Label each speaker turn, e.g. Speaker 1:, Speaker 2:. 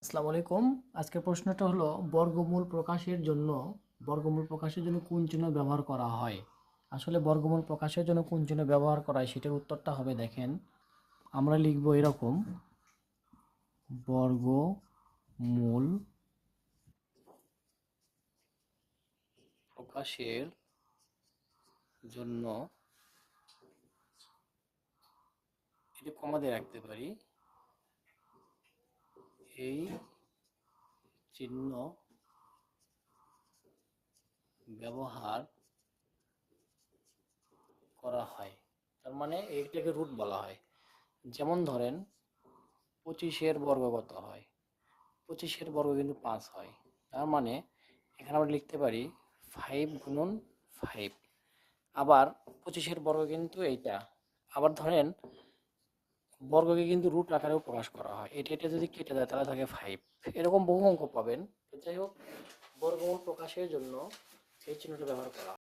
Speaker 1: আসসালামু আলাইকুম। আজকের প্রশ্নটা হলো বর্গমূল প্রকাশের জন্য কোন চিহ্ন ব্যবহার করা হয়? আসলে বর্গমূল প্রকাশের জন্য কোন চিহ্ন ব্যবহার করা হয় সেটার উত্তরটা হবে দেখেন, আমরা লিখব এরকম: বর্গমূল প্রকাশের জন্য এটা কমা দিয়ে রাখতে পারি, এই চিহ্ন ব্যবহার করা হয়। তার মানে এইটাকে রুট বলা হয়। যেমন ধরেন 25-এর বর্গ কত হয়? 25-এর বর্গ কিন্তু 5 হয়। তার মানে এখানে আমরা লিখতে পারি 5 গুণন 5। আবার 25-এর বর্গ কিন্তু এইটা। আবার ধরেন বর্গকে কিন্তু রুট আকারেও প্রকাশ করা হয়। এটা যদি কেটে যায় তাহলে থাকে 5। এরকম বহু অঙ্ক পাবেন। তো যাই হোক, বর্গমূল প্রকাশের জন্য এই চিহ্নটা ব্যবহার করা হয়।